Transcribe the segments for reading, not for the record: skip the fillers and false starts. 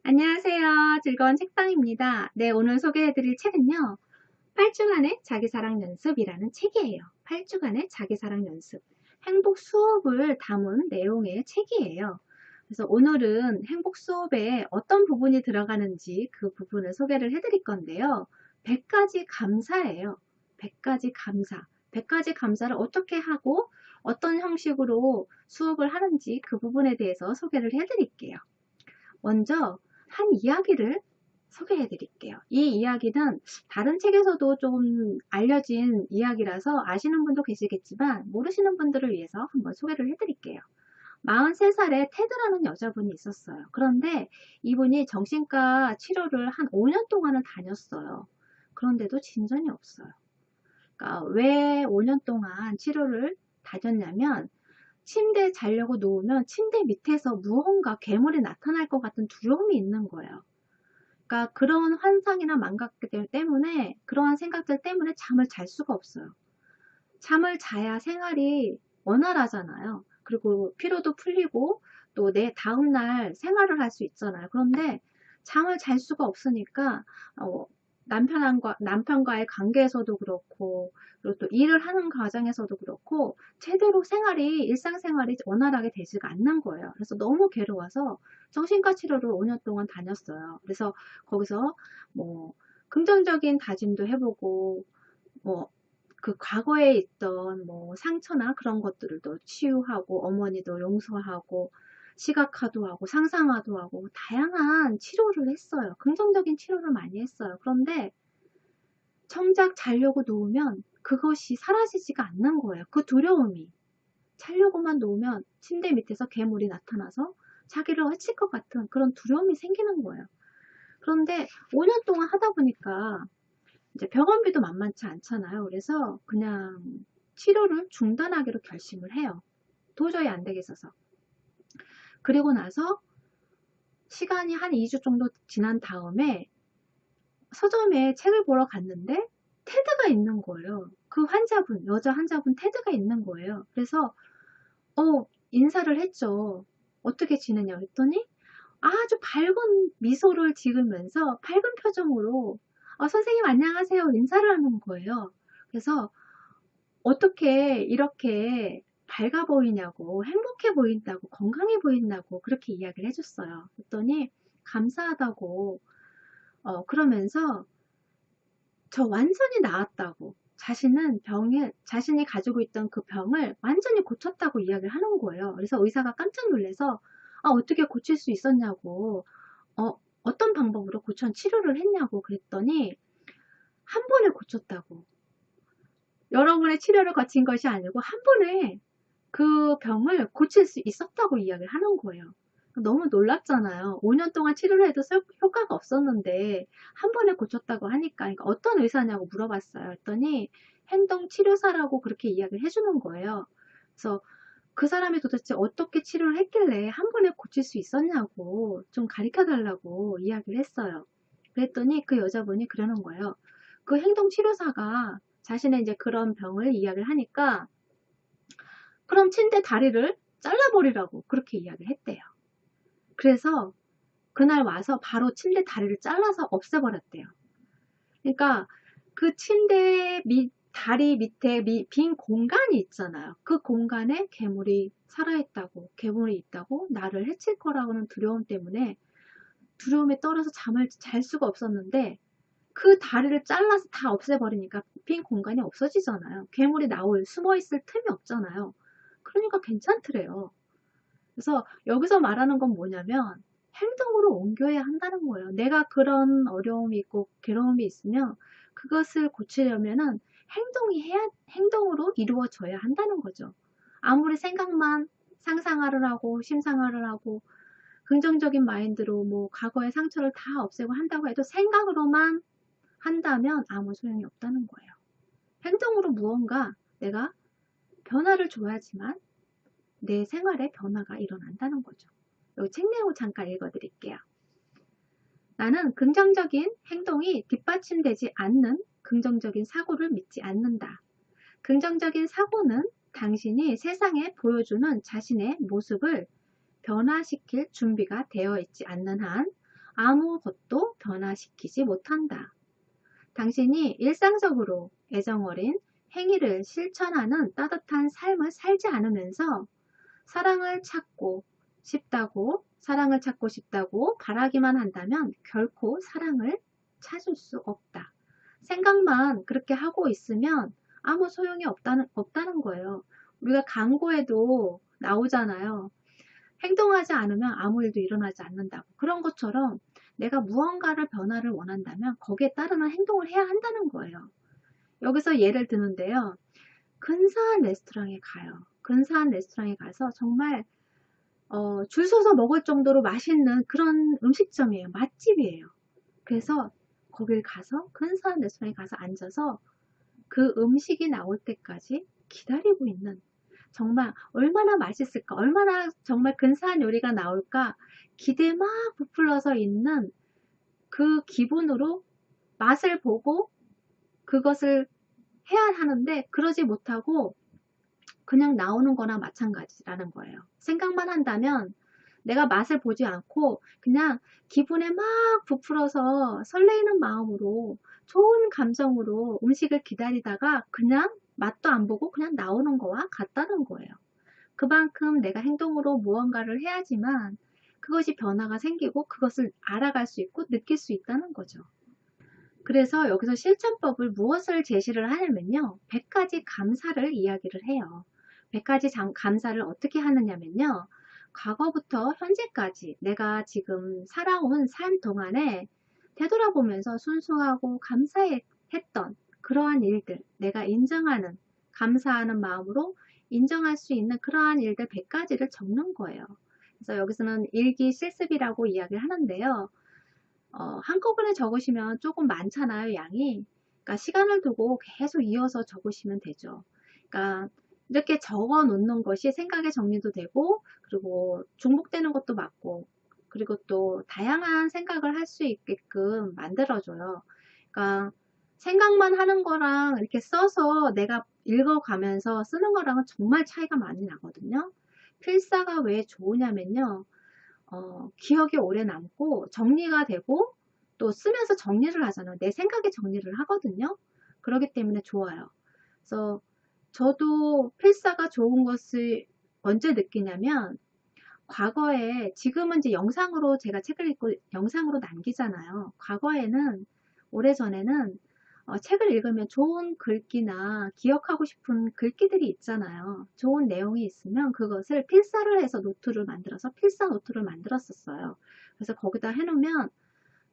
안녕하세요. 즐거운 책방입니다. 네, 오늘 소개해드릴 책은요. 8주간의 자기사랑 연습이라는 책이에요. 8주간의 자기사랑 연습. 행복 수업을 담은 내용의 책이에요. 그래서 오늘은 행복 수업에 어떤 부분이 들어가는지 그 부분을 소개를 해드릴 건데요. 100가지 감사예요. 100가지 감사. 100가지 감사를 어떻게 하고 어떤 형식으로 수업을 하는지 그 부분에 대해서 소개를 해드릴게요. 먼저 한 이야기를 소개해 드릴게요. 이 이야기는 다른 책에서도 좀 알려진 이야기라서 아시는 분도 계시겠지만 모르시는 분들을 위해서 한번 소개를 해 드릴게요. 43살에 테드라는 여자분이 있었어요. 그런데 이분이 정신과 치료를 한 5년 동안을 다녔어요. 그런데도 진전이 없어요. 그러니까 왜 5년 동안 치료를 다녔냐면 침대에 자려고 누우면 침대 밑에서 무언가 괴물이 나타날 것 같은 두려움이 있는 거예요. 그러니까 그런 환상이나 망각들 때문에, 그러한 생각들 때문에 잠을 잘 수가 없어요. 잠을 자야 생활이 원활하잖아요. 그리고 피로도 풀리고 또 내 다음날 생활을 할 수 있잖아요. 그런데 잠을 잘 수가 없으니까 남편과의 관계에서도 그렇고, 그리고 또 일을 하는 과정에서도 그렇고 제대로 일상생활이 원활하게 되지가 않는 거예요. 그래서 너무 괴로워서 정신과 치료를 5년 동안 다녔어요. 그래서 거기서 뭐 긍정적인 다짐도 해보고, 뭐 그 과거에 있던 뭐 상처나 그런 것들도 치유하고, 어머니도 용서하고, 시각화도 하고, 상상화도 하고, 다양한 치료를 했어요. 긍정적인 치료를 많이 했어요. 그런데 정작 자려고 누우면 그것이 사라지지가 않는 거예요. 그 두려움이. 자려고만 누우면 침대 밑에서 괴물이 나타나서 자기를 해칠 것 같은 그런 두려움이 생기는 거예요. 그런데 5년 동안 하다 보니까 이제 병원비도 만만치 않잖아요. 그래서 그냥 치료를 중단하기로 결심을 해요. 도저히 안 되겠어서. 그리고 나서 시간이 한 2주 정도 지난 다음에 서점에 책을 보러 갔는데 테드가 있는 거예요. 그 환자분, 여자 환자분 테드가 있는 거예요. 그래서 인사를 했죠. 어떻게 지내냐고 했더니 아주 밝은 미소를 지으면서 밝은 표정으로 선생님 안녕하세요 인사를 하는 거예요. 그래서 어떻게 이렇게 밝아 보이냐고, 행복해 보인다고, 건강해 보인다고 그렇게 이야기를 해줬어요. 그랬더니 감사하다고 그러면서 저 완전히 나았다고, 자신이 가지고 있던 그 병을 완전히 고쳤다고 이야기를 하는 거예요. 그래서 의사가 깜짝 놀라서 어떻게 고칠 수 있었냐고, 어떤 방법으로 치료를 했냐고 그랬더니 한 번에 고쳤다고. 여러분의 치료를 거친 것이 아니고 한 번에 그 병을 고칠 수 있었다고 이야기를 하는 거예요. 너무 놀랍잖아요. 5년 동안 치료를 해도 효과가 없었는데 한 번에 고쳤다고 하니까. 그러니까 어떤 의사냐고 물어봤어요. 했더니 행동치료사라고 그렇게 이야기를 해주는 거예요. 그래서 그 사람이 도대체 어떻게 치료를 했길래 한 번에 고칠 수 있었냐고 좀 가르쳐 달라고 이야기를 했어요. 그랬더니 그 여자분이 그러는 거예요. 그 행동치료사가 자신의 이제 그런 병을 이야기를 하니까 그럼 침대 다리를 잘라버리라고 그렇게 이야기를 했대요. 그래서 그날 와서 바로 침대 다리를 잘라서 없애버렸대요. 그러니까 그 다리 밑에 빈 공간이 있잖아요. 그 공간에 괴물이 살아있다고, 괴물이 있다고, 나를 해칠 거라고는 두려움 때문에 두려움에 떨어서 잠을 잘 수가 없었는데 그 다리를 잘라서 다 없애버리니까 빈 공간이 없어지잖아요. 괴물이 숨어있을 틈이 없잖아요. 그러니까 괜찮더래요. 그래서 여기서 말하는 건 뭐냐면 행동으로 옮겨야 한다는 거예요. 내가 그런 어려움이 있고 괴로움이 있으면 그것을 고치려면은 행동으로 이루어져야 한다는 거죠. 아무리 상상화를 하고 심상화를 하고 긍정적인 마인드로 뭐 과거의 상처를 다 없애고 한다고 해도 생각으로만 한다면 아무 소용이 없다는 거예요. 행동으로 무언가 내가 변화를 줘야지만 내 생활에 변화가 일어난다는 거죠. 여기 책 내용을 잠깐 읽어드릴게요. 나는 긍정적인 행동이 뒷받침되지 않는 긍정적인 사고를 믿지 않는다. 긍정적인 사고는 당신이 세상에 보여주는 자신의 모습을 변화시킬 준비가 되어 있지 않는 한 아무것도 변화시키지 못한다. 당신이 일상적으로 애정어린 행위를 실천하는 따뜻한 삶을 살지 않으면서 사랑을 찾고 싶다고 바라기만 한다면 결코 사랑을 찾을 수 없다. 생각만 그렇게 하고 있으면 아무 소용이 없다는 거예요. 우리가 광고에도 나오잖아요. 행동하지 않으면 아무 일도 일어나지 않는다고. 그런 것처럼 내가 무언가를 변화를 원한다면 거기에 따르는 행동을 해야 한다는 거예요. 여기서 예를 드는데요. 근사한 레스토랑에 가요. 근사한 레스토랑에 가서 정말 줄 서서 먹을 정도로 맛있는 그런 음식점이에요. 맛집이에요. 그래서 거길 가서 근사한 레스토랑에 가서 앉아서 그 음식이 나올 때까지 기다리고 있는, 정말 얼마나 맛있을까, 얼마나 정말 근사한 요리가 나올까 기대 막 부풀어서 있는 그 기분으로 맛을 보고 그것을 해야 하는데 그러지 못하고 그냥 나오는 거나 마찬가지라는 거예요. 생각만 한다면 내가 맛을 보지 않고 그냥 기분에 막 부풀어서 설레이는 마음으로 좋은 감정으로 음식을 기다리다가 그냥 맛도 안 보고 그냥 나오는 거와 같다는 거예요. 그만큼 내가 행동으로 무언가를 해야지만 그것이 변화가 생기고 그것을 알아갈 수 있고 느낄 수 있다는 거죠. 그래서 여기서 실천법을 무엇을 제시를 하냐면요. 100가지 감사를 이야기를 해요. 100가지 감사를 어떻게 하느냐면요. 과거부터 현재까지 내가 지금 살아온 삶 동안에 되돌아보면서 순수하고 감사했던 그러한 일들, 내가 인정하는, 감사하는 마음으로 인정할 수 있는 그러한 일들 100가지를 적는 거예요. 그래서 여기서는 일기 실습이라고 이야기를 하는데요. 한꺼번에 적으시면 조금 많잖아요, 양이. 그러니까 시간을 두고 계속 이어서 적으시면 되죠. 그러니까 이렇게 적어 놓는 것이 생각의 정리도 되고, 그리고 중복되는 것도 맞고, 그리고 또 다양한 생각을 할 수 있게끔 만들어줘요. 그러니까 생각만 하는 거랑 이렇게 써서 내가 읽어가면서 쓰는 거랑은 정말 차이가 많이 나거든요. 필사가 왜 좋으냐면요. 기억이 오래 남고 정리가 되고 또 쓰면서 정리를 하잖아요. 내 생각에 정리를 하거든요. 그렇기 때문에 좋아요. 그래서 저도 필사가 좋은 것을 언제 느끼냐면 과거에, 지금은 이제 영상으로 제가 책을 읽고 영상으로 남기잖아요. 과거에는, 오래전에는 책을 읽으면 좋은 글귀나 기억하고 싶은 글귀들이 있잖아요. 좋은 내용이 있으면 그것을 필사를 해서 노트를 만들어서 필사 노트를 만들었었어요. 그래서 거기다 해놓으면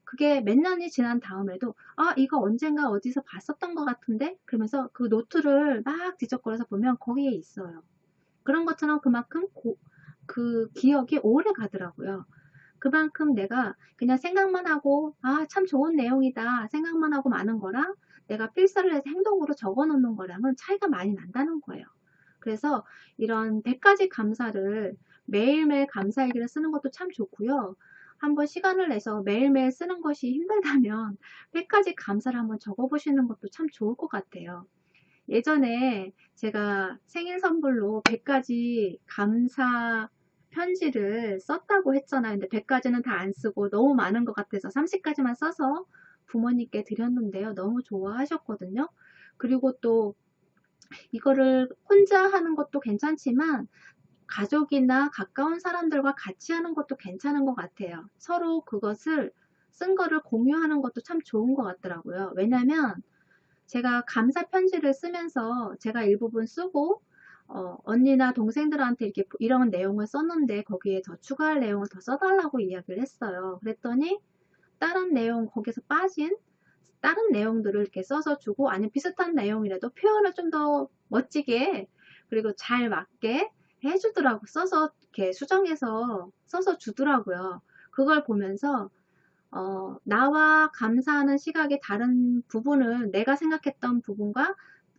그게 몇 년이 지난 다음에도 이거 언젠가 어디서 봤었던 것 같은데? 그러면서 그 노트를 막 뒤적거려서 보면 거기에 있어요. 그런 것처럼 그만큼 그 기억이 오래 가더라고요. 그만큼 내가 그냥 생각만 하고 참 좋은 내용이다 생각만 하고 마는 거랑 내가 필사를 해서 행동으로 적어 놓는 거랑은 차이가 많이 난다는 거예요. 그래서 이런 100가지 감사를 매일매일 감사일기를 쓰는 것도 참 좋고요. 한번 시간을 내서 매일매일 쓰는 것이 힘들다면 100가지 감사를 한번 적어 보시는 것도 참 좋을 것 같아요. 예전에 제가 생일 선물로 100가지 감사 편지를 썼다고 했잖아요. 근데 100가지는 다 안 쓰고 너무 많은 것 같아서 30가지만 써서 부모님께 드렸는데요. 너무 좋아하셨거든요. 그리고 또 이거를 혼자 하는 것도 괜찮지만 가족이나 가까운 사람들과 같이 하는 것도 괜찮은 것 같아요. 서로 그것을 쓴 거를 공유하는 것도 참 좋은 것 같더라고요. 왜냐면 제가 감사 편지를 쓰면서 제가 일부분 쓰고 언니나 동생들한테 이렇게 이런 내용을 썼는데 거기에 더 추가할 내용을 더 써달라고 이야기를 했어요. 그랬더니 다른 내용, 거기서 빠진 다른 내용들을 이렇게 써서 주고, 아니면 비슷한 내용이라도 표현을 좀 더 멋지게 그리고 잘 맞게 해주더라고. 써서 이렇게 수정해서 써서 주더라고요. 그걸 보면서 나와 감사하는 시각이 다른 부분을, 내가 생각했던 부분과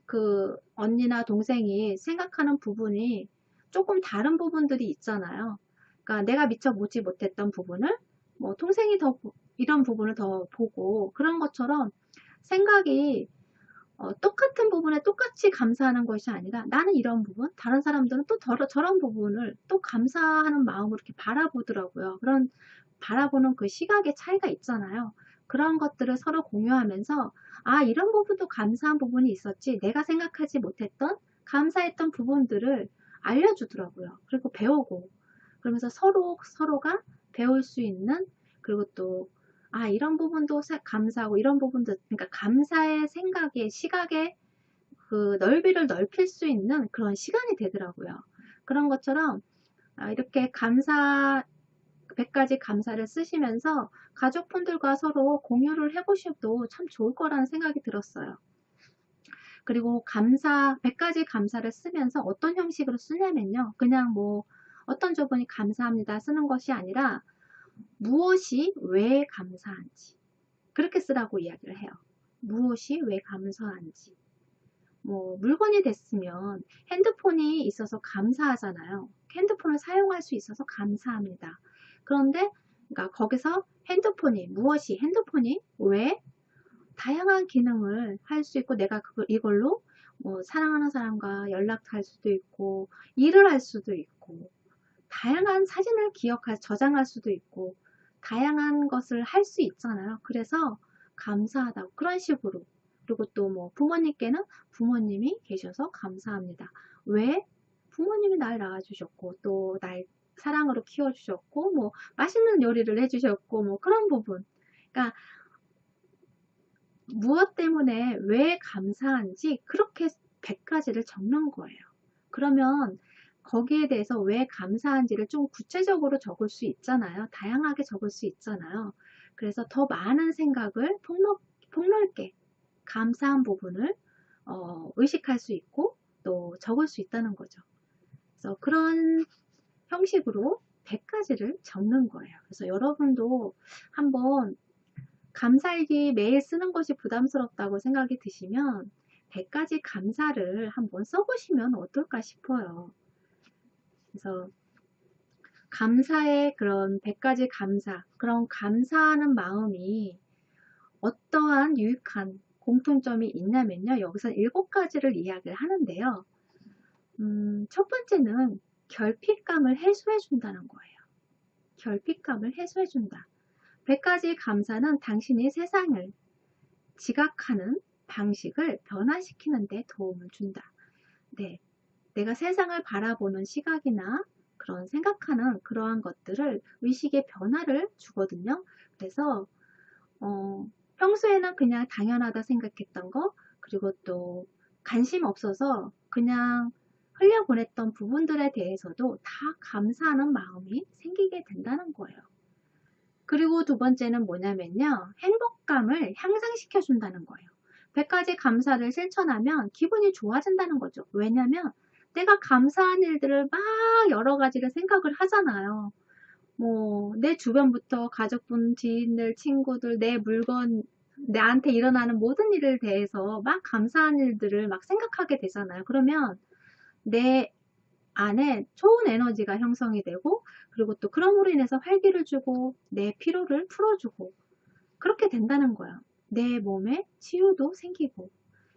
그 언니나 동생이 생각하는 부분이 조금 다른 부분들이 있잖아요. 그러니까 내가 미처 보지 못했던 부분을 뭐 동생이 더 이런 부분을 더 보고, 그런 것처럼 생각이 똑같은 부분에 똑같이 감사하는 것이 아니라 나는 이런 부분, 다른 사람들은 또 저런 부분을 또 감사하는 마음으로 이렇게 바라보더라고요. 그런 바라보는 그 시각의 차이가 있잖아요. 그런 것들을 서로 공유하면서 아, 이런 부분도 감사한 부분이 있었지. 내가 생각하지 못했던 감사했던 부분들을 알려주더라고요. 그리고 배우고 그러면서 서로가 배울 수 있는 그리고 또 아, 이런 부분도 감사하고 이런 부분도 그러니까 감사의 생각의 시각의 그 넓이를 넓힐 수 있는 그런 시간이 되더라고요. 그런 것처럼 아, 이렇게 100가지 감사를 쓰시면서 가족분들과 서로 공유를 해보셔도 참 좋을 거라는 생각이 들었어요. 그리고 100가지 감사를 쓰면서 어떤 형식으로 쓰냐면요. 그냥 뭐 어떤 조분이 감사합니다 쓰는 것이 아니라 무엇이 왜 감사한지 그렇게 쓰라고 이야기를 해요. 무엇이 왜 감사한지. 뭐 물건이 됐으면 핸드폰이 있어서 감사하잖아요. 핸드폰을 사용할 수 있어서 감사합니다. 그런데 그러니까 거기서 무엇이 핸드폰이 왜 다양한 기능을 할 수 있고 내가 이걸로 뭐 사랑하는 사람과 연락할 수도 있고 일을 할 수도 있고 다양한 사진을 저장할 수도 있고 다양한 것을 할 수 있잖아요. 그래서 감사하다고 그런 식으로 그리고 또 뭐 부모님께는 부모님이 계셔서 감사합니다. 왜? 부모님이 날 낳아주셨고 또 날 사랑으로 키워주셨고 뭐 맛있는 요리를 해주셨고 뭐 그런 부분 그러니까 무엇 때문에 왜 감사한지 그렇게 100가지를 적는 거예요. 그러면 거기에 대해서 왜 감사한지를 좀 구체적으로 적을 수 있잖아요. 다양하게 적을 수 있잖아요. 그래서 더 많은 생각을 폭넓게 감사한 부분을 의식할 수 있고 또 적을 수 있다는 거죠. 그래서 그런 형식으로 100가지를 적는 거예요. 그래서 여러분도 한번 감사일기 매일 쓰는 것이 부담스럽다고 생각이 드시면 100가지 감사를 한번 써보시면 어떨까 싶어요. 그래서 감사의 그런 100가지 그런 감사하는 마음이 어떠한 유익한 공통점이 있냐면요. 여기서 7가지를 이야기를 하는데요. 첫 번째는 결핍감을 해소해 준다는 거예요. 결핍감을 해소해 준다. 100가지 감사는 당신이 세상을 지각하는 방식을 변화시키는 데 도움을 준다. 네, 내가 세상을 바라보는 시각이나 그런 생각하는 그러한 것들을 의식의 변화를 주거든요. 그래서 평소에는 그냥 당연하다 생각했던 거 그리고 또 관심 없어서 그냥 흘려보냈던 부분들에 대해서도 다 감사하는 마음이 생기게 된다는 거예요. 그리고 두 번째는 뭐냐면요. 행복감을 향상시켜 준다는 거예요. 100가지 감사를 실천하면 기분이 좋아진다는 거죠. 왜냐면 내가 감사한 일들을 막 여러 가지를 생각을 하잖아요. 뭐 내 주변부터 가족분, 지인들, 친구들, 내 물건, 나한테 일어나는 모든 일에 대해서 막 감사한 일들을 막 생각하게 되잖아요. 그러면 내 안에 좋은 에너지가 형성이 되고 그리고 또 그럼으로 인해서 활기를 주고 내 피로를 풀어주고 그렇게 된다는 거야. 내 몸에 치유도 생기고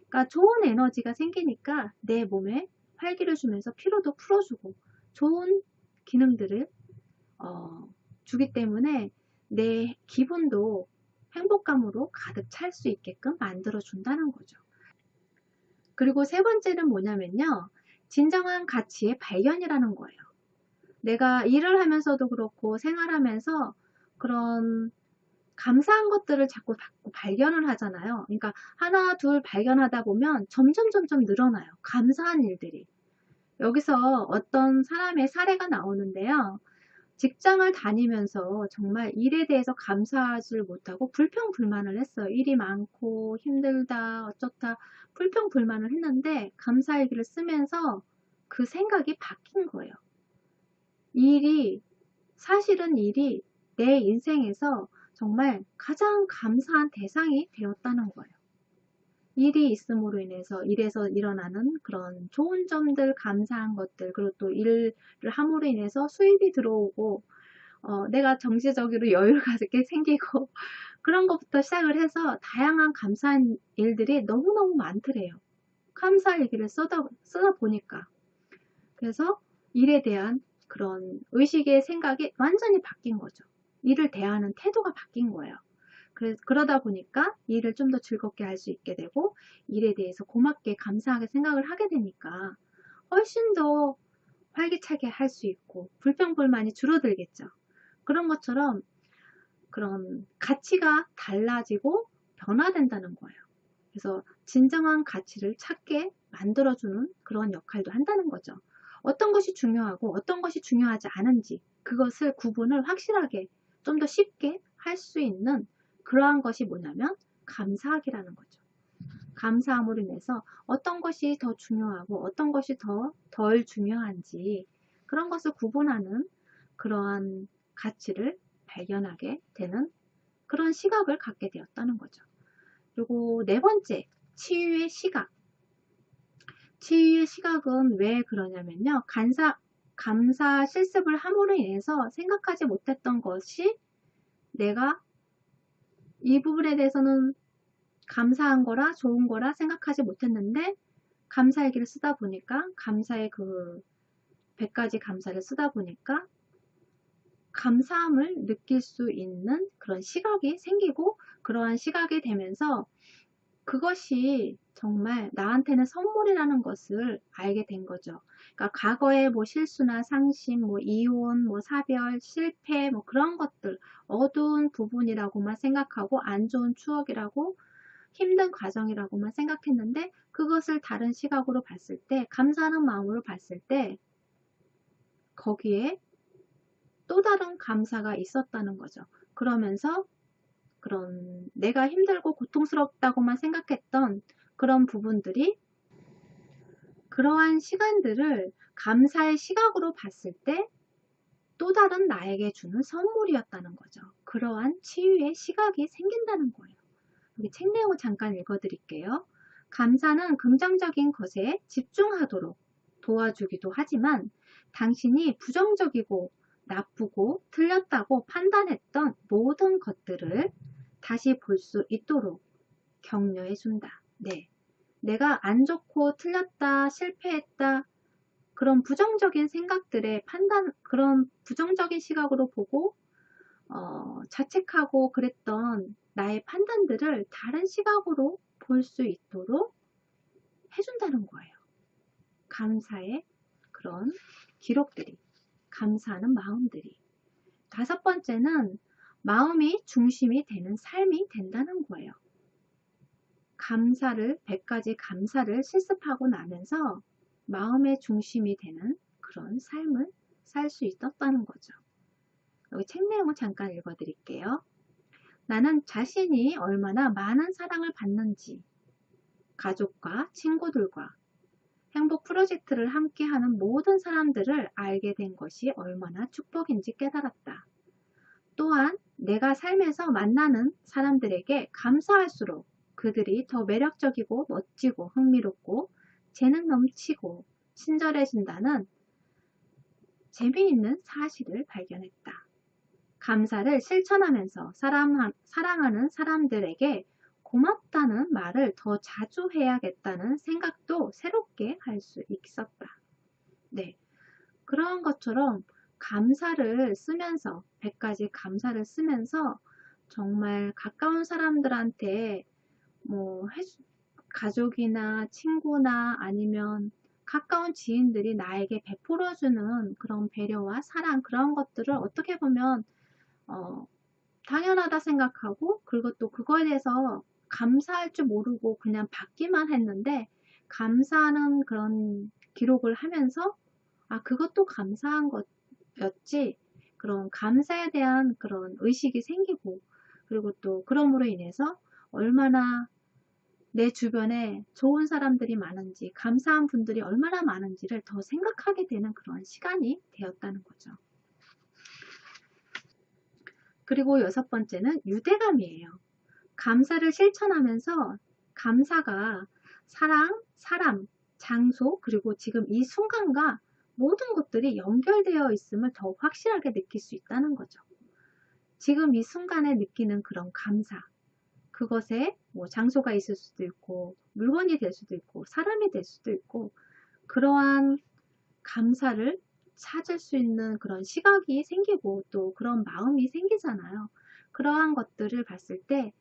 그러니까 좋은 에너지가 생기니까 내 몸에 활기를 주면서 피로도 풀어주고 좋은 기능들을 주기 때문에 내 기분도 행복감으로 가득 찰 수 있게끔 만들어 준다는 거죠. 그리고 세 번째는 뭐냐면요. 진정한 가치의 발견이라는 거예요. 내가 일을 하면서도 그렇고 생활하면서 그런 감사한 것들을 자꾸 발견을 하잖아요. 그러니까 하나 둘 발견하다 보면 점점 늘어나요. 감사한 일들이. 여기서 어떤 사람의 사례가 나오는데요. 직장을 다니면서 정말 일에 대해서 감사하지 못하고 불평불만을 했어요. 일이 많고 힘들다 어쩌다 불평불만을 했는데 감사일기를 쓰면서 그 생각이 바뀐 거예요. 사실은 일이 내 인생에서 정말 가장 감사한 대상이 되었다는 거예요. 일이 있음으로 인해서 일에서 일어나는 그런 좋은 점들, 감사한 것들, 그리고 또 일을 함으로 인해서 수입이 들어오고 내가 정치적으로 여유가 있게 생기고 그런 것부터 시작을 해서 다양한 감사한 일들이 너무너무 많더래요. 감사 일기를 쓰다 보니까. 그래서 일에 대한 그런 의식의 생각이 완전히 바뀐 거죠. 일을 대하는 태도가 바뀐 거예요. 그러다 보니까 일을 좀 더 즐겁게 할 수 있게 되고 일에 대해서 고맙게 감사하게 생각을 하게 되니까 훨씬 더 활기차게 할 수 있고 불평불만이 줄어들겠죠. 그런 것처럼 그런 가치가 달라지고 변화된다는 거예요. 그래서 진정한 가치를 찾게 만들어주는 그런 역할도 한다는 거죠. 어떤 것이 중요하고 어떤 것이 중요하지 않은지 그것을 구분을 확실하게 좀 더 쉽게 할 수 있는 그러한 것이 뭐냐면 감사하기라는 거죠. 감사함으로 인해서 어떤 것이 더 중요하고 어떤 것이 더 덜 중요한지 그런 것을 구분하는 그러한 가치를 발견하게 되는 그런 시각을 갖게 되었다는 거죠. 그리고 네 번째, 치유의 시각. 치유의 시각은 왜 그러냐면요. 감사 실습을 함으로 인해서 생각하지 못했던 것이 내가 이 부분에 대해서는 감사한 거라 좋은 거라 생각하지 못했는데 감사일기를 쓰다 보니까 감사의 그 100가지 감사를 쓰다 보니까 감사함을 느낄 수 있는 그런 시각이 생기고 그러한 시각이 되면서 그것이 정말 나한테는 선물이라는 것을 알게 된 거죠. 그러니까 과거의 뭐 실수나 상심, 뭐 이혼, 뭐 사별, 실패, 뭐 그런 것들 어두운 부분이라고만 생각하고 안 좋은 추억이라고 힘든 과정이라고만 생각했는데 그것을 다른 시각으로 봤을 때 감사하는 마음으로 봤을 때 거기에 또 다른 감사가 있었다는 거죠. 그러면서 그런 내가 힘들고 고통스럽다고만 생각했던 그런 부분들이 그러한 시간들을 감사의 시각으로 봤을 때 또 다른 나에게 주는 선물이었다는 거죠. 그러한 치유의 시각이 생긴다는 거예요. 여기 책 내용을 잠깐 읽어드릴게요. 감사는 긍정적인 것에 집중하도록 도와주기도 하지만 당신이 부정적이고 나쁘고 틀렸다고 판단했던 모든 것들을 다시 볼 수 있도록 격려해 준다. 네. 내가 안 좋고 틀렸다, 실패했다, 그런 부정적인 생각들의 판단, 그런 부정적인 시각으로 보고, 자책하고 그랬던 나의 판단들을 다른 시각으로 볼 수 있도록 해준다는 거예요. 감사의 그런 기록들이, 감사하는 마음들이. 다섯 번째는 마음이 중심이 되는 삶이 된다는 거예요. 감사를 100가지 감사를 실습하고 나면서 마음의 중심이 되는 그런 삶을 살 수 있었다는 거죠. 여기 책 내용을 잠깐 읽어 드릴게요. 나는 자신이 얼마나 많은 사랑을 받는지 가족과 친구들과 행복 프로젝트를 함께하는 모든 사람들을 알게 된 것이 얼마나 축복인지 깨달았다. 또한 내가 삶에서 만나는 사람들에게 감사할수록 그들이 더 매력적이고 멋지고 흥미롭고 재능 넘치고 친절해진다는 재미있는 사실을 발견했다. 감사를 실천하면서 사랑하는 사람들에게 고맙다는 말을 더 자주 해야겠다는 생각도 새롭게 할 수 있었다. 네, 그런 것처럼 감사를 쓰면서 100가지 감사를 쓰면서 정말 가까운 사람들한테 뭐 가족이나 친구나 아니면 가까운 지인들이 나에게 베풀어주는 그런 배려와 사랑 그런 것들을 어떻게 보면 당연하다 생각하고 그리고 또 그거에 대해서 감사할 줄 모르고 그냥 받기만 했는데 감사하는 그런 기록을 하면서 아 그것도 감사한 것이었지 그런 감사에 대한 그런 의식이 생기고 그리고 또 그럼으로 인해서 얼마나 내 주변에 좋은 사람들이 많은지 감사한 분들이 얼마나 많은지를 더 생각하게 되는 그런 시간이 되었다는 거죠. 그리고 여섯 번째는 유대감이에요. 감사를 실천하면서 감사가 사랑, 사람, 장소, 그리고 지금 이 순간과 모든 것들이 연결되어 있음을 더 확실하게 느낄 수 있다는 거죠. 지금 이 순간에 느끼는 그런 감사, 그것에 뭐 장소가 있을 수도 있고 물건이 될 수도 있고 사람이 될 수도 있고 그러한 감사를 찾을 수 있는 그런 시각이 생기고 또 그런 마음이 생기잖아요. 그러한 것들을 봤을 때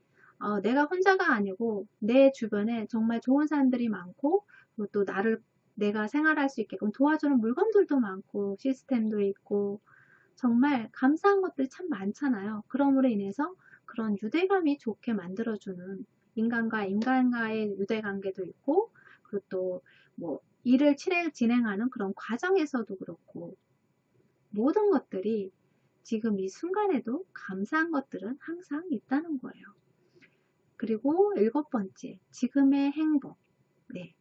내가 혼자가 아니고 내 주변에 정말 좋은 사람들이 많고 그리고 또 내가 생활할 수 있게끔 도와주는 물건들도 많고 시스템도 있고 정말 감사한 것들이 참 많잖아요. 그러므로 인해서 그런 유대감이 좋게 만들어주는 인간과 인간과의 유대관계도 있고 그리고 또 뭐 일을 진행하는 그런 과정에서도 그렇고 모든 것들이 지금 이 순간에도 감사한 것들은 항상 있다는 거예요. 그리고 7번째, 지금의 행복. 네,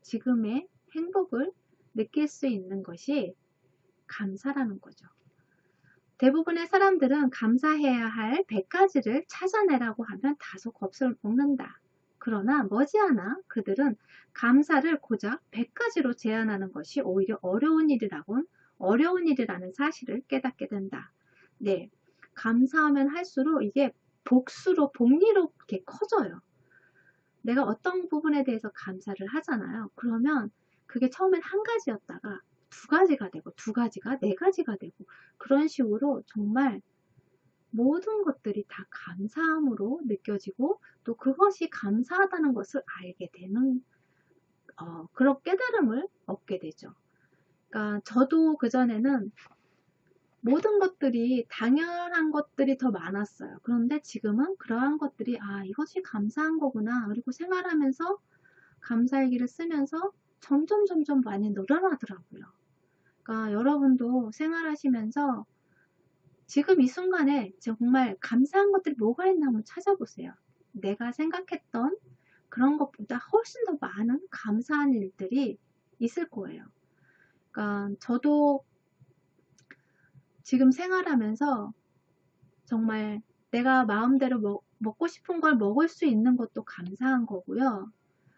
지금의 행복을 느낄 수 있는 것이 감사라는 거죠. 대부분의 사람들은 감사해야 할 100가지를 찾아내라고 하면 다소 겁을 먹는다. 그러나 머지않아 그들은 감사를 고작 100가지로 제한하는 것이 오히려 어려운 일이라는 사실을 깨닫게 된다. 네, 감사하면 할수록 이게 복리로 이렇게 커져요. 내가 어떤 부분에 대해서 감사를 하잖아요. 그러면 그게 처음엔 한 가지였다가 두 가지가 되고 두 가지가 네 가지가 되고 그런 식으로 정말 모든 것들이 다 감사함으로 느껴지고 또 그것이 감사하다는 것을 알게 되는 그런 깨달음을 얻게 되죠. 그러니까 저도 그전에는 모든 것들이 당연한 것들이 더 많았어요. 그런데 지금은 그러한 것들이 이것이 감사한 거구나. 그리고 생활하면서 감사일기를 쓰면서 점점 많이 늘어나더라고요. 그러니까 여러분도 생활하시면서 지금 이 순간에 정말 감사한 것들이 뭐가 있나 한번 찾아보세요. 내가 생각했던 그런 것보다 훨씬 더 많은 감사한 일들이 있을 거예요. 그러니까 저도 지금 생활하면서 정말 내가 마음대로 먹고 싶은 걸 먹을 수 있는 것도 감사한 거고요.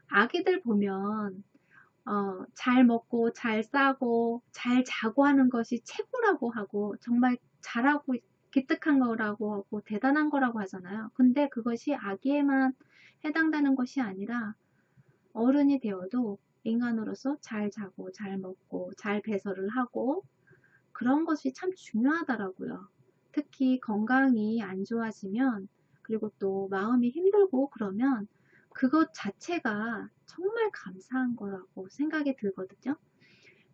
아기들 보면 잘 먹고 잘 싸고 잘 자고 하는 것이 최고라고 하고 정말 잘하고 기특한 거라고 하고 대단한 거라고 하잖아요. 근데 그것이 아기에만 해당되는 것이 아니라 어른이 되어도 인간으로서 잘 자고 잘 먹고 잘 배설을 하고 그런 것이 참 중요하더라고요. 특히 건강이 안 좋아지면 그리고 또 마음이 힘들고 그러면 그것 자체가 정말 감사한 거라고 생각이 들거든요.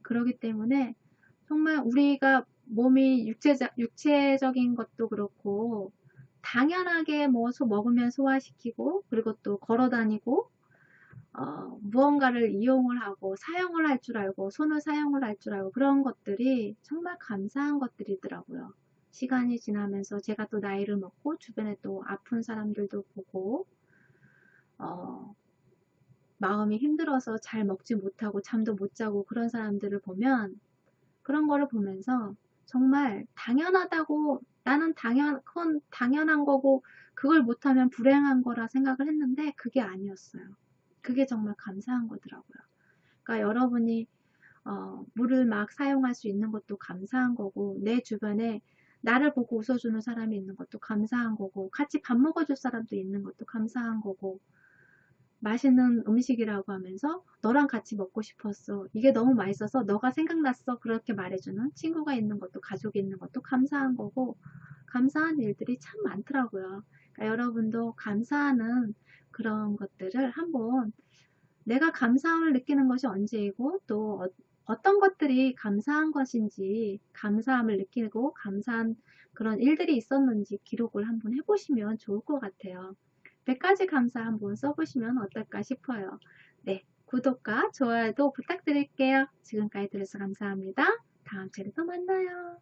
그렇기 때문에 정말 우리가 몸이 육체적인 것도 그렇고 당연하게 먹으면 소화시키고 그리고 또 걸어 다니고 무언가를 이용을 하고 사용을 할 줄 알고 손을 사용을 할 줄 알고 그런 것들이 정말 감사한 것들이더라고요. 시간이 지나면서 제가 또 나이를 먹고 주변에 또 아픈 사람들도 보고 마음이 힘들어서 잘 먹지 못하고 잠도 못 자고 그런 사람들을 보면 그런 거를 보면서 정말 당연하다고 그건 당연한 거고 그걸 못하면 불행한 거라 생각을 했는데 그게 아니었어요. 그게 정말 감사한 거더라고요. 그러니까 여러분이 물을 막 사용할 수 있는 것도 감사한 거고 내 주변에 나를 보고 웃어주는 사람이 있는 것도 감사한 거고 같이 밥 먹어줄 사람도 있는 것도 감사한 거고 맛있는 음식이라고 하면서 너랑 같이 먹고 싶었어. 이게 너무 맛있어서 너가 생각났어. 그렇게 말해주는 친구가 있는 것도 가족이 있는 것도 감사한 거고 감사한 일들이 참 많더라고요. 그러니까 여러분도 감사하는 그런 것들을 한번 내가 감사함을 느끼는 것이 언제이고 또 어떤 것들이 감사한 것인지 감사함을 느끼고 감사한 그런 일들이 있었는지 기록을 한번 해보시면 좋을 것 같아요. 100가지 감사 한번 써보시면 어떨까 싶어요. 네, 구독과 좋아요도 부탁드릴게요. 지금까지 들어서 감사합니다. 다음 주에 또 만나요.